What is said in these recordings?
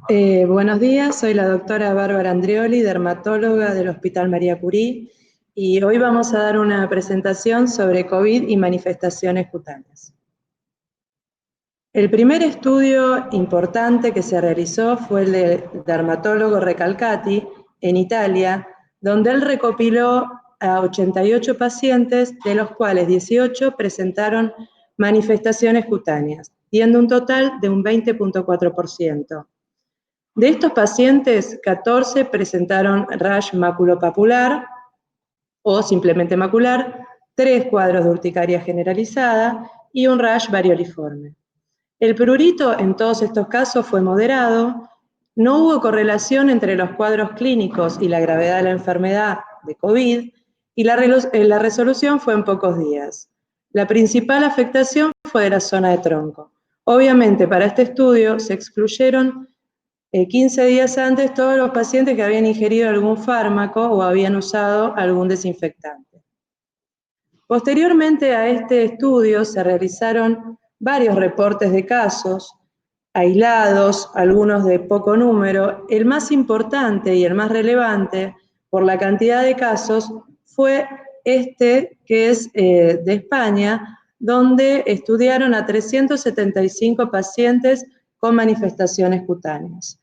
Buenos días, soy la doctora Bárbara Andreoli, dermatóloga del Hospital María Curie, y hoy vamos a dar una presentación sobre COVID y manifestaciones cutáneas. El primer estudio importante que se realizó fue el del dermatólogo Recalcati en Italia, donde él recopiló a 88 pacientes, de los cuales 18 presentaron manifestaciones cutáneas, siendo un total de un 20,4%. De estos pacientes, 14 presentaron rash maculopapular o simplemente macular, 3 cuadros de urticaria generalizada y un rash varioliforme. El prurito en todos estos casos fue moderado, no hubo correlación entre los cuadros clínicos y la gravedad de la enfermedad de COVID, y la resolución fue en pocos días. La principal afectación fue de la zona de tronco. Obviamente, para este estudio se excluyeron 15 días antes todos los pacientes que habían ingerido algún fármaco o habían usado algún desinfectante. Posteriormente a este estudio se realizaron varios reportes de casos aislados, algunos de poco número. El más importante y el más relevante por la cantidad de casos fue este, que es de España, donde estudiaron a 375 pacientes con manifestaciones cutáneas.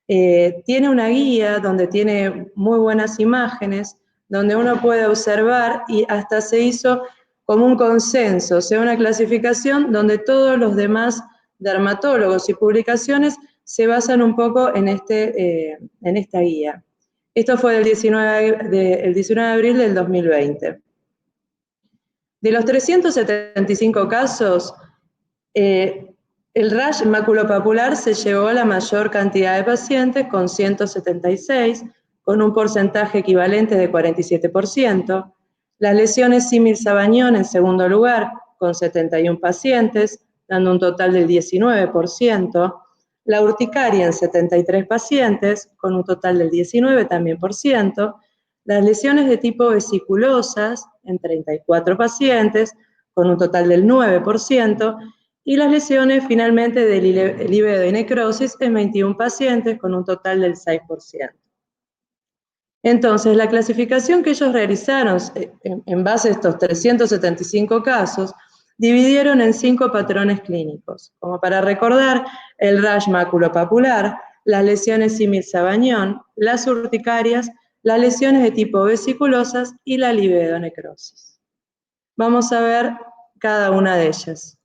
Tiene una guía donde tiene muy buenas imágenes, donde uno puede observar, y hasta se hizo como un consenso, o sea, una clasificación donde todos los demás dermatólogos y publicaciones se basan un poco en esta guía. Esto fue el 19 de abril del 2020. De los 375 casos, el rash maculopapular se llevó a la mayor cantidad de pacientes, con 176, con un porcentaje equivalente de 47%. Las lesiones símil-sabañón en segundo lugar, con 71 pacientes, dando un total del 19%. La urticaria en 73 pacientes, con un total del 19% también por ciento. Las lesiones de tipo vesiculosas en 34 pacientes, con un total del 9%. Y las lesiones finalmente de líbedo y necrosis en 21 pacientes, con un total del 6%. Entonces, la clasificación que ellos realizaron en base a estos 375 casos, dividieron en 5 patrones clínicos, como para recordar: el rash maculopapular, las lesiones símil-sabañón, las urticarias, las lesiones de tipo vesiculosas y la libeodonecrosis. Vamos a ver cada una de ellas.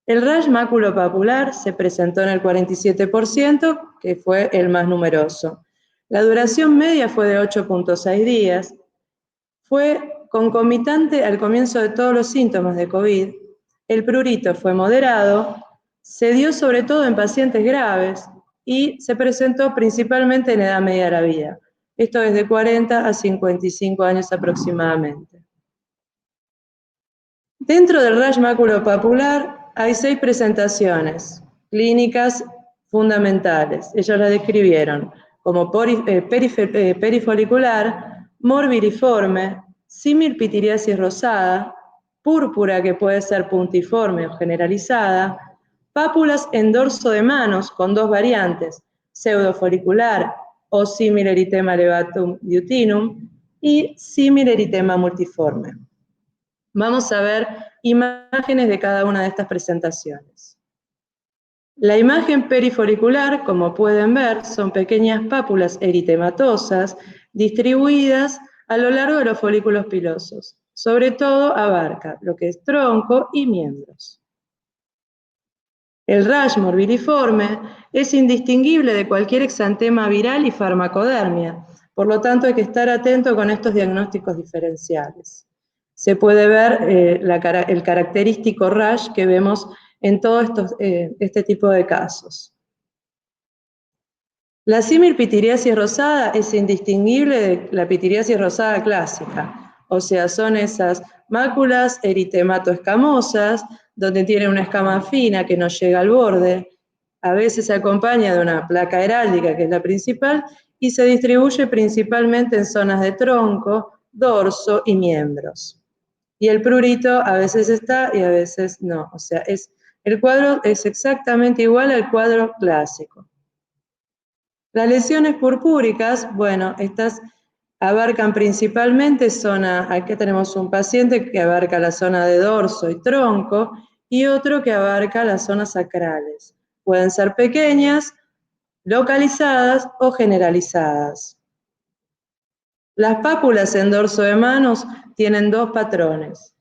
El rash maculopapular se presentó en el 47%, que fue el más numeroso. La duración media fue de 8,6 días. Fue concomitante al comienzo de todos los síntomas de COVID. El prurito fue moderado, se dio sobre todo en pacientes graves y se presentó principalmente en edad media de la vida. Esto es de 40 a 55 años aproximadamente. Dentro del rash maculopapular hay 6 presentaciones clínicas fundamentales. Ellos la describieron como perifolicular, morbiriforme, similpitiriasis rosada, púrpura que puede ser puntiforme o generalizada, pápulas en dorso de manos con 2 variantes, pseudofolicular o simileritema levatum diutinum y simileritema multiforme. Vamos a ver imágenes de cada una de estas presentaciones. La imagen perifolicular, como pueden ver, son pequeñas pápulas eritematosas distribuidas a lo largo de los folículos pilosos. Sobre todo abarca lo que es tronco y miembros. El rash morbiliforme es indistinguible de cualquier exantema viral y farmacodermia, por lo tanto hay que estar atento con estos diagnósticos diferenciales. Se puede ver el característico rash que vemos en todo este tipo de casos. La similpitiriasis rosada es indistinguible de la pitiriasis rosada clásica, o sea, son esas máculas eritemato-escamosas, donde tiene una escama fina que no llega al borde, a veces se acompaña de una placa heráldica, que es la principal, y se distribuye principalmente en zonas de tronco, dorso y miembros. Y el prurito a veces está y a veces no, o sea, el cuadro es exactamente igual al cuadro clásico. Las lesiones purpúricas, bueno, estas abarcan principalmente zona, aquí tenemos un paciente que abarca la zona de dorso y tronco y otro que abarca las zonas sacrales. Pueden ser pequeñas, localizadas o generalizadas. Las pápulas en dorso de manos tienen dos patrones,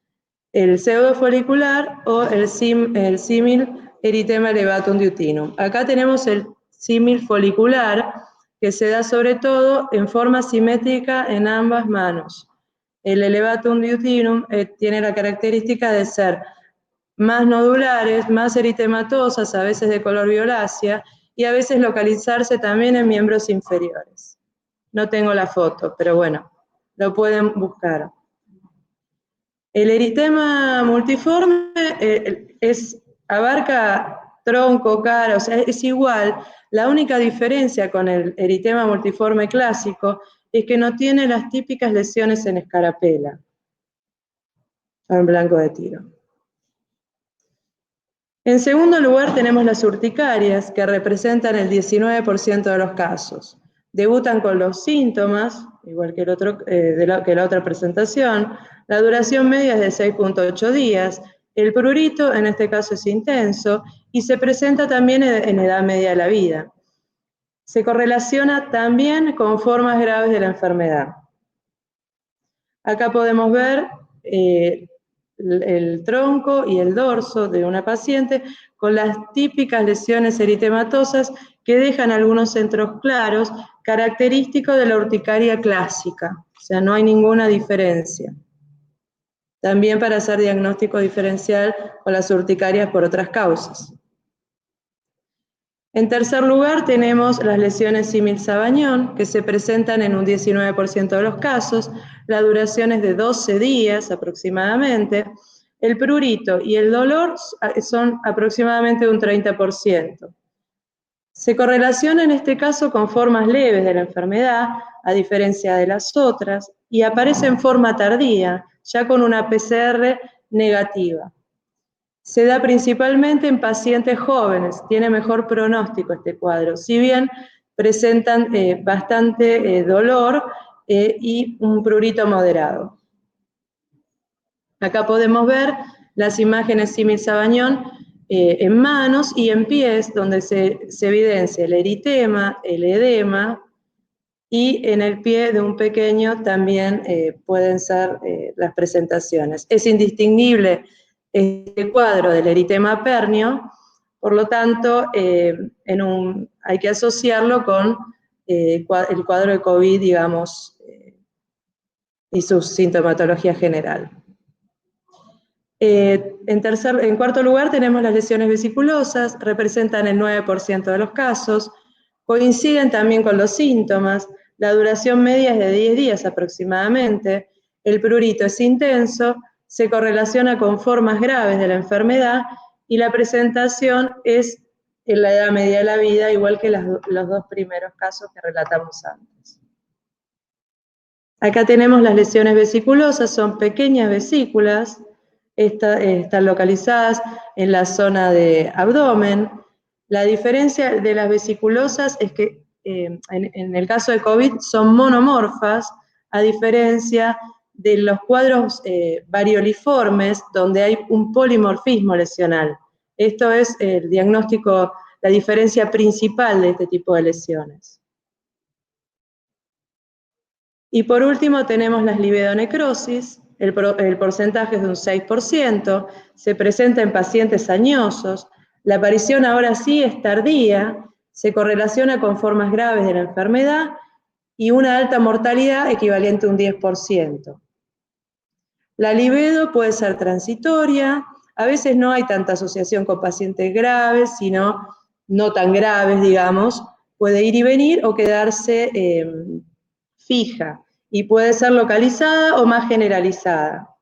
el pseudofolicular o el símil eritema elevatum diutinum. Acá tenemos el símil folicular, que se da sobre todo en forma simétrica en ambas manos. El elevatum diutinum tiene la característica de ser más nodulares, más eritematosas, a veces de color violácea, y a veces localizarse también en miembros inferiores. No tengo la foto, pero bueno, lo pueden buscar. El eritema multiforme abarca tronco, cara, o sea, es igual. La única diferencia con el eritema multiforme clásico es que no tiene las típicas lesiones en escarapela, o en blanco de tiro. En segundo lugar tenemos las urticarias, que representan el 19% de los casos. Debutan con los síntomas, igual que, que la otra presentación. La duración media es de 6.8 días. El prurito, en este caso, es intenso y se presenta también en edad media de la vida. Se correlaciona también con formas graves de la enfermedad. Acá podemos ver el tronco y el dorso de una paciente con las típicas lesiones eritematosas que dejan algunos centros claros, característicos de la urticaria clásica. O sea, no hay ninguna diferencia. También para hacer diagnóstico diferencial con las urticarias por otras causas. En tercer lugar, tenemos las lesiones símil-Sabañón, que se presentan en un 19% de los casos. La duración es de 12 días aproximadamente. El prurito y el dolor son aproximadamente un 30%. Se correlaciona en este caso con formas leves de la enfermedad, a diferencia de las otras, y aparece en forma tardía, ya con una PCR negativa. Se da principalmente en pacientes jóvenes, tiene mejor pronóstico este cuadro, si bien presentan bastante dolor y un prurito moderado. Acá podemos ver las imágenes símil-Sabañón en manos y en pies, donde se evidencia el eritema, el edema, y en el pie de un pequeño también pueden ser las presentaciones. Es indistinguible este cuadro del eritema pernio, por lo tanto, hay que asociarlo con el cuadro de COVID, digamos, y su sintomatología general. En cuarto lugar tenemos las lesiones vesiculosas, representan el 9% de los casos, coinciden también con los síntomas, la duración media es de 10 días aproximadamente, el prurito es intenso, se correlaciona con formas graves de la enfermedad y la presentación es en la edad media de la vida, igual que los dos primeros casos que relatamos antes. Acá tenemos las lesiones vesiculosas, son pequeñas vesículas, están localizadas en la zona de abdomen. La diferencia de las vesiculosas es que en el caso de COVID son monomorfas, a diferencia de los cuadros varioliformes, donde hay un polimorfismo lesional. Esto es el diagnóstico, la diferencia principal de este tipo de lesiones. Y por último tenemos las livedonecrosis, el porcentaje es de un 6%, se presenta en pacientes añosos, la aparición ahora sí es tardía, se correlaciona con formas graves de la enfermedad y una alta mortalidad equivalente a un 10%. La libido puede ser transitoria, a veces no hay tanta asociación con pacientes graves, sino no tan graves, digamos, puede ir y venir o quedarse fija y puede ser localizada o más generalizada.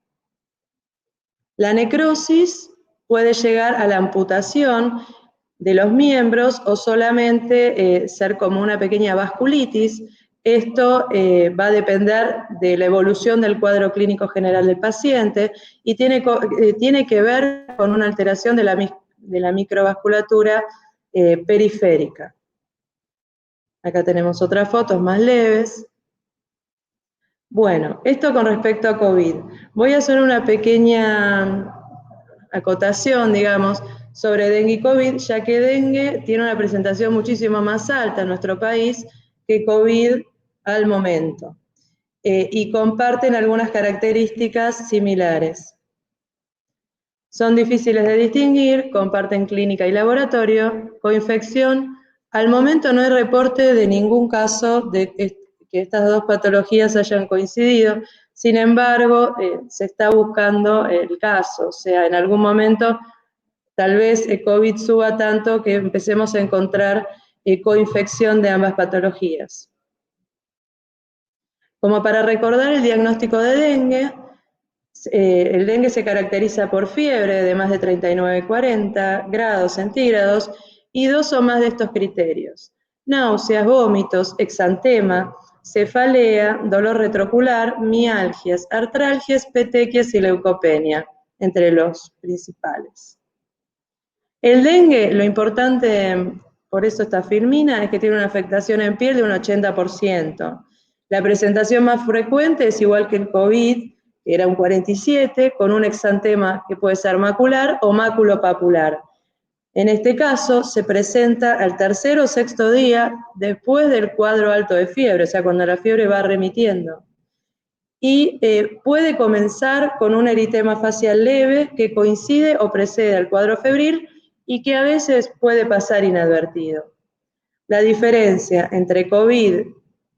La necrosis puede llegar a la amputación de los miembros o solamente ser como una pequeña vasculitis. Esto va a depender de la evolución del cuadro clínico general del paciente y tiene que ver con una alteración de la microvasculatura periférica. Acá tenemos otras fotos más leves. Bueno, esto con respecto a COVID. Voy a hacer una pequeña acotación, digamos, sobre dengue y COVID, ya que dengue tiene una presentación muchísimo más alta en nuestro país que COVID al momento, y comparten algunas características similares. Son difíciles de distinguir, comparten clínica y laboratorio, coinfección. Al momento no hay reporte de ningún caso de que estas dos patologías hayan coincidido. Sin embargo, se está buscando el caso, o sea, en algún momento tal vez el COVID suba tanto que empecemos a encontrar coinfección de ambas patologías. Como para recordar el diagnóstico de dengue, el dengue se caracteriza por fiebre de más de 39-40 grados centígrados y dos o más de estos criterios: náuseas, vómitos, exantema, cefalea, dolor retroocular, mialgias, artralgias, petequias y leucopenia, entre los principales. El dengue, lo importante, por eso esta filmina, es que tiene una afectación en piel de un 80%. La presentación más frecuente es igual que el COVID, que era un 47%, con un exantema que puede ser macular o maculopapular. En este caso, se presenta al tercer o sexto día después del cuadro alto de fiebre, o sea, cuando la fiebre va remitiendo. Y puede comenzar con un eritema facial leve que coincide o precede al cuadro febril y que a veces puede pasar inadvertido. La diferencia entre COVID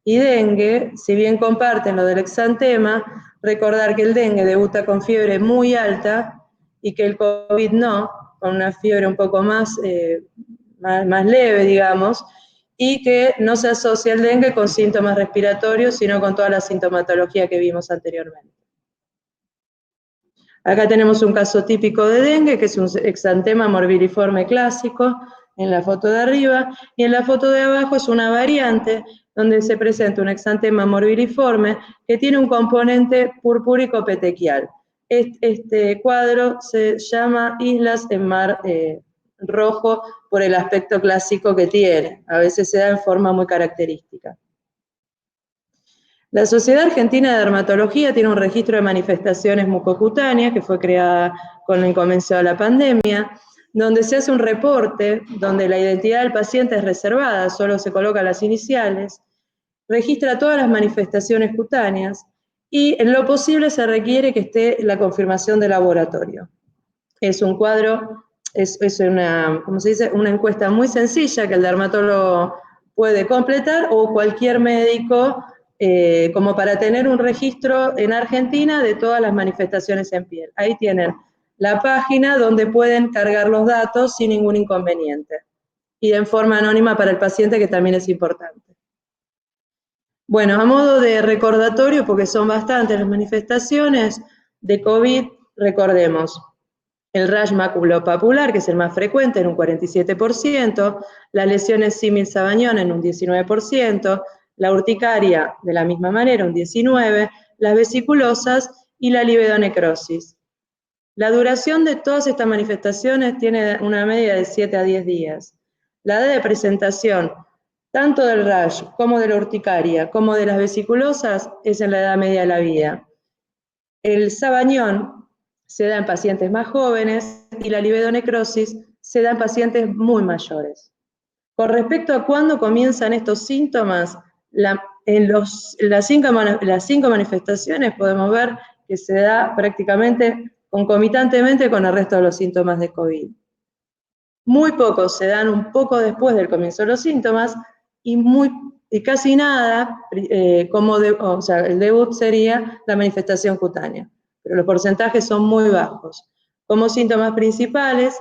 y dengue, si bien comparten lo del exantema, recordar que el dengue debuta con fiebre muy alta y que el COVID no, con una fiebre un poco más leve, digamos, y que no se asocia el dengue con síntomas respiratorios, sino con toda la sintomatología que vimos anteriormente. Acá tenemos un caso típico de dengue, que es un exantema morbiliforme clásico, en la foto de arriba, y en la foto de abajo es una variante donde se presenta un exantema morbiliforme que tiene un componente purpúrico petequial. Este cuadro se llama Islas en Mar Rojo por el aspecto clásico que tiene. A veces se da en forma muy característica. La Sociedad Argentina de Dermatología tiene un registro de manifestaciones mucocutáneas que fue creada con el comienzo de la pandemia, donde se hace un reporte, donde la identidad del paciente es reservada, solo se colocan las iniciales, registra todas las manifestaciones cutáneas y en lo posible se requiere que esté la confirmación de laboratorio. Es un cuadro, es una, ¿cómo se dice? Una encuesta muy sencilla que el dermatólogo puede completar o cualquier médico, como para tener un registro en Argentina de todas las manifestaciones en piel. Ahí tienen la página donde pueden cargar los datos sin ningún inconveniente y en forma anónima para el paciente, que también es importante. Bueno, a modo de recordatorio, porque son bastantes las manifestaciones de COVID, recordemos el rash maculopapular, que es el más frecuente, en un 47%, las lesiones símil-sabañón en un 19%, la urticaria de la misma manera, un 19%, las vesiculosas y la livedonecrosis. La duración de todas estas manifestaciones tiene una media de 7 a 10 días. La edad de presentación, tanto del rash como de la urticaria, como de las vesiculosas, es en la edad media de la vida. El sabañón se da en pacientes más jóvenes y la livedonecrosis se da en pacientes muy mayores. Con respecto a cuándo comienzan estos síntomas, en las cinco manifestaciones podemos ver que se da prácticamente concomitantemente con el resto de los síntomas de COVID. Muy pocos se dan un poco después del comienzo de los síntomas y casi nada, o sea, el debut sería la manifestación cutánea, pero los porcentajes son muy bajos. Como síntomas principales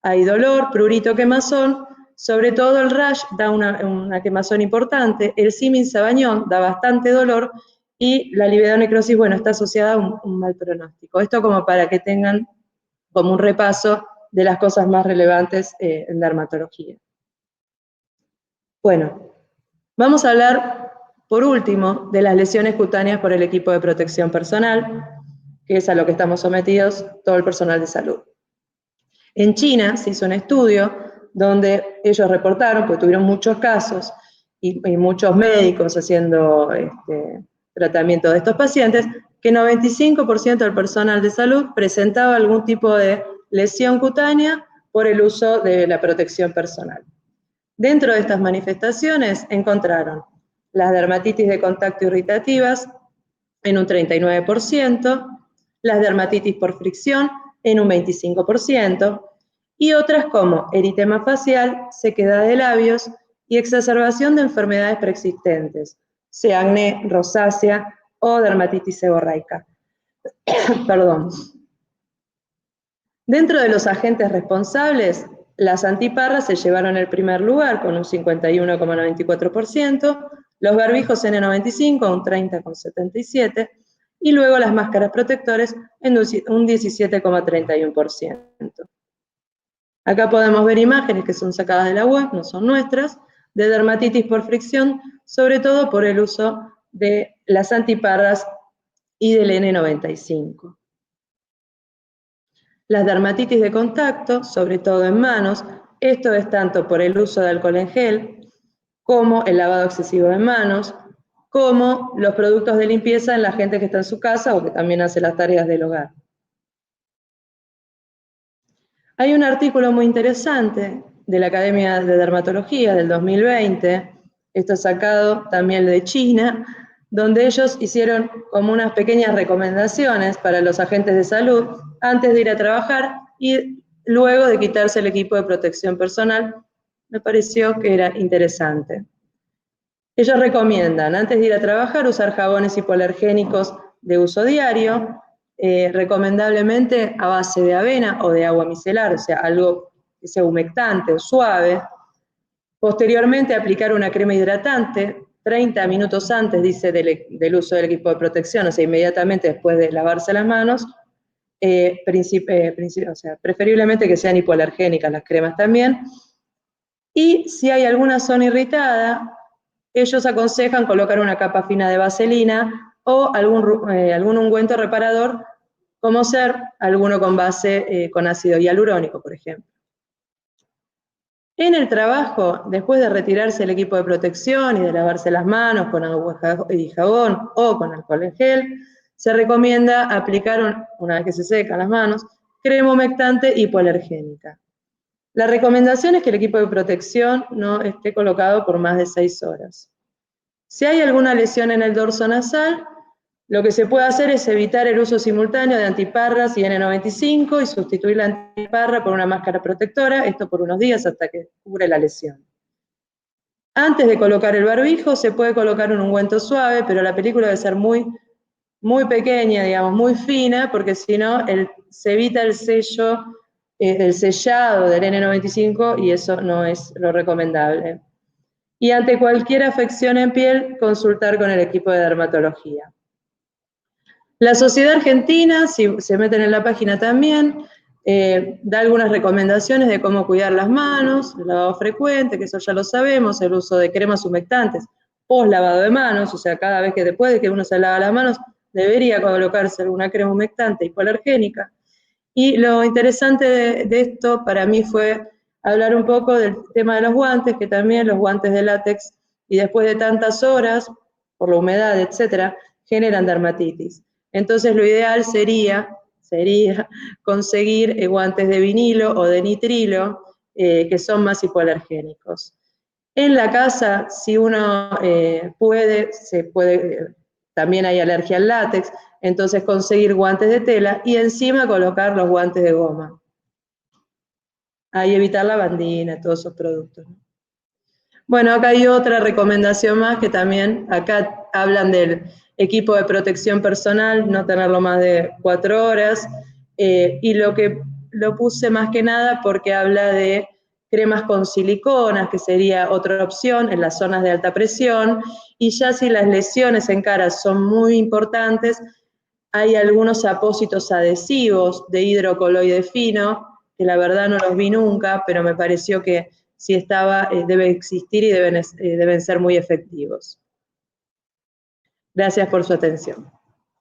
hay dolor, prurito, quemazón, sobre todo el rash da una quemazón importante, el símil-sabañón da bastante dolor y la livedonecrosis, bueno, está asociada a un mal pronóstico. Esto como para que tengan como un repaso de las cosas más relevantes en dermatología. Bueno, vamos a hablar, por último, de las lesiones cutáneas por el equipo de protección personal, que es a lo que estamos sometidos todo el personal de salud. En China se hizo un estudio donde ellos reportaron, porque tuvieron muchos casos, y muchos médicos haciendo tratamiento de estos pacientes, que 95% del personal de salud presentaba algún tipo de lesión cutánea por el uso de la protección personal. Dentro de estas manifestaciones encontraron las dermatitis de contacto irritativas en un 39%, las dermatitis por fricción en un 25%, y otras como eritema facial, sequedad de labios y exacerbación de enfermedades preexistentes, sea acné, rosácea o dermatitis seborreica. Perdón. Dentro de los agentes responsables, las antiparras se llevaron el primer lugar con un 51,94%, los barbijos N95 un 30,77% y luego las máscaras protectores en un 17,31%. Acá podemos ver imágenes que son sacadas de la web, no son nuestras, de dermatitis por fricción, sobre todo por el uso de las antiparras y del N95. Las dermatitis de contacto, sobre todo en manos, esto es tanto por el uso de alcohol en gel, como el lavado excesivo de manos, como los productos de limpieza en la gente que está en su casa o que también hace las tareas del hogar. Hay un artículo muy interesante de la Academia de Dermatología del 2020, esto sacado también de China, donde ellos hicieron como unas pequeñas recomendaciones para los agentes de salud antes de ir a trabajar y luego de quitarse el equipo de protección personal. Me pareció que era interesante. Ellos recomiendan, antes de ir a trabajar, usar jabones hipoalergénicos de uso diario, recomendablemente a base de avena o de agua micelar, o sea, algo que sea humectante o suave. Posteriormente, aplicar una crema hidratante 30 minutos antes, dice, del uso del equipo de protección, o sea, inmediatamente después de lavarse las manos, o sea, preferiblemente que sean hipoalergénicas las cremas también. Y si hay alguna zona irritada, ellos aconsejan colocar una capa fina de vaselina o algún ungüento reparador, como ser alguno con base con ácido hialurónico, por ejemplo. En el trabajo, después de retirarse el equipo de protección y de lavarse las manos con agua y jabón o con alcohol en gel, se recomienda aplicar, una vez que se secan las manos, crema humectante hipoalergénica. La recomendación es que el equipo de protección no esté colocado por más de 6 horas. Si hay alguna lesión en el dorso nasal, lo que se puede hacer es evitar el uso simultáneo de antiparras y N95 y sustituir la antiparra por una máscara protectora, esto por unos días hasta que cubre la lesión. Antes de colocar el barbijo se puede colocar un ungüento suave, pero la película debe ser muy pequeña, digamos, muy fina, porque si no se evita el sellado del N95 y eso no es lo recomendable. Y ante cualquier afección en piel, consultar con el equipo de dermatología. La Sociedad Argentina, si se meten en la página también, da algunas recomendaciones de cómo cuidar las manos, el lavado frecuente, que eso ya lo sabemos, el uso de cremas humectantes post lavado de manos, o sea, cada vez que después de que uno se lava las manos, debería colocarse alguna crema humectante hipoalergénica. Y lo interesante de esto para mí fue hablar un poco del tema de los guantes, que también los guantes de látex, y después de tantas horas, por la humedad, etcétera, generan dermatitis. Entonces lo ideal sería conseguir guantes de vinilo o de nitrilo, que son más hipoalergénicos. En la casa, si uno también hay alergia al látex, entonces conseguir guantes de tela y encima colocar los guantes de goma. Ahí evitar la lavandina, todos esos productos. Bueno, acá hay otra recomendación más que también, acá hablan del equipo de protección personal, no tenerlo más de 4 horas, y lo puse más que nada porque habla de cremas con siliconas, que sería otra opción en las zonas de alta presión, y ya si las lesiones en cara son muy importantes, hay algunos apósitos adhesivos de hidrocoloide fino, que la verdad no los vi nunca, pero me pareció que si estaba, debe existir y deben ser muy efectivos. Gracias por su atención.